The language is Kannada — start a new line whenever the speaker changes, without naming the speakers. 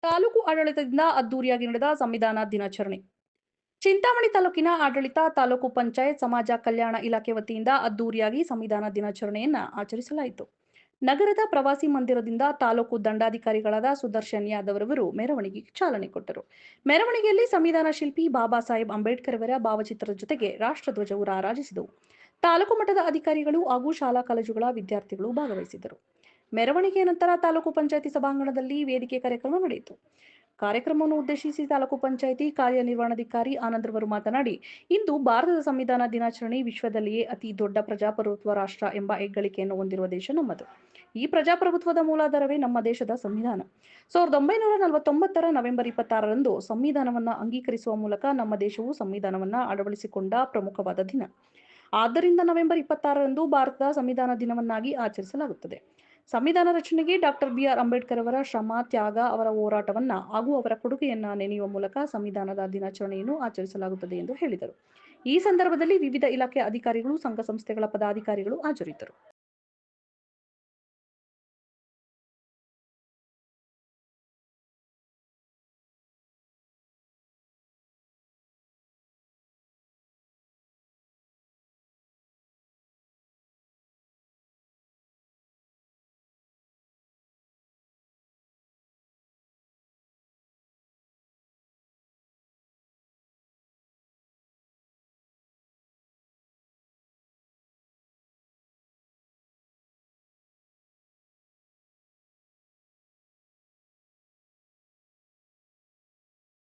ತಾಲೂಕು ಆಡಳಿತದಿಂದ ಅದ್ದೂರಿಯಾಗಿ ನಡೆದ ಸಂವಿಧಾನ ದಿನಾಚರಣೆ. ಚಿಂತಾಮಣಿ ತಾಲೂಕಿನ ಆಡಳಿತ, ತಾಲೂಕು ಪಂಚಾಯತ್, ಸಮಾಜ ಕಲ್ಯಾಣ ಇಲಾಖೆ ವತಿಯಿಂದ ಅದ್ದೂರಿಯಾಗಿ ಸಂವಿಧಾನ ದಿನಾಚರಣೆಯನ್ನ ಆಚರಿಸಲಾಯಿತು. ನಗರದ ಪ್ರವಾಸಿ ಮಂದಿರದಿಂದ ತಾಲೂಕು ದಂಡಾಧಿಕಾರಿಗಳಾದ ಸುದರ್ಶನ್ ಯಾದವ್ ರವರು ಮೆರವಣಿಗೆಗೆ ಚಾಲನೆ ಕೊಟ್ಟರು. ಮೆರವಣಿಗೆಯಲ್ಲಿ ಸಂವಿಧಾನ ಶಿಲ್ಪಿ ಬಾಬಾ ಸಾಹೇಬ್ ಅಂಬೇಡ್ಕರ್ ಅವರ ಭಾವಚಿತ್ರದ ಜೊತೆಗೆ ರಾಷ್ಟ್ರಧ್ವಜವು ರಾರಾಜಿಸಿದವು. ತಾಲೂಕು ಮಟ್ಟದ ಅಧಿಕಾರಿಗಳು ಹಾಗೂ ಶಾಲಾ ಕಾಲೇಜುಗಳ ವಿದ್ಯಾರ್ಥಿಗಳು ಭಾಗವಹಿಸಿದ್ದರು. ಮೆರವಣಿಗೆಯ ನಂತರ ತಾಲೂಕು ಪಂಚಾಯಿತಿ ಸಭಾಂಗಣದಲ್ಲಿ ವೇದಿಕೆ ಕಾರ್ಯಕ್ರಮ ನಡೆಯಿತು. ಕಾರ್ಯಕ್ರಮವನ್ನು ಉದ್ದೇಶಿಸಿ ತಾಲೂಕು ಪಂಚಾಯಿತಿ ಕಾರ್ಯನಿರ್ವಹಣಾಧಿಕಾರಿ ಆನಂದ್ರವರು ಮಾತನಾಡಿ, ಇಂದು ಭಾರತದ ಸಂವಿಧಾನ ದಿನಾಚರಣೆ ವಿಶ್ವದಲ್ಲಿಯೇ ಅತಿ ದೊಡ್ಡ ಪ್ರಜಾಪ್ರಭುತ್ವ ರಾಷ್ಟ್ರ ಎಂಬ ಹೆಗ್ಗಳಿಕೆಯನ್ನು ಹೊಂದಿರುವ ದೇಶ ನಮ್ಮದು. ಈ ಪ್ರಜಾಪ್ರಭುತ್ವದ ಮೂಲಾಧಾರವೇ ನಮ್ಮ ದೇಶದ ಸಂವಿಧಾನ. 1949ರ ನವೆಂಬರ್ 26ರಂದು ಸಂವಿಧಾನವನ್ನ ಅಂಗೀಕರಿಸುವ ಮೂಲಕ ನಮ್ಮ ದೇಶವು ಸಂವಿಧಾನವನ್ನ ಅಳವಡಿಸಿಕೊಂಡ ಪ್ರಮುಖವಾದ ದಿನ. ಆದ್ದರಿಂದ ನವೆಂಬರ್ 26ರಂದು ಭಾರತದ ಸಂವಿಧಾನ ದಿನವನ್ನಾಗಿ ಆಚರಿಸಲಾಗುತ್ತದೆ. ಸಂವಿಧಾನ ರಚನೆಗೆ ಡಾಕ್ಟರ್ ಬಿ.ಆರ್. ಅಂಬೇಡ್ಕರ್ ಅವರ ಶ್ರಮ, ತ್ಯಾಗ, ಅವರ ಹೋರಾಟವನ್ನ ಹಾಗೂ ಅವರ ಕೊಡುಗೆಯನ್ನ ನೆನೆಯುವ ಮೂಲಕ ಸಂವಿಧಾನದ ದಿನಾಚರಣೆಯನ್ನು ಆಚರಿಸಲಾಗುತ್ತದೆ ಎಂದು ಹೇಳಿದರು. ಈ ಸಂದರ್ಭದಲ್ಲಿ ವಿವಿಧ ಇಲಾಖೆ ಅಧಿಕಾರಿಗಳು, ಸಂಘ ಸಂಸ್ಥೆಗಳ ಪದಾಧಿಕಾರಿಗಳು ಹಾಜರಿದ್ದರು.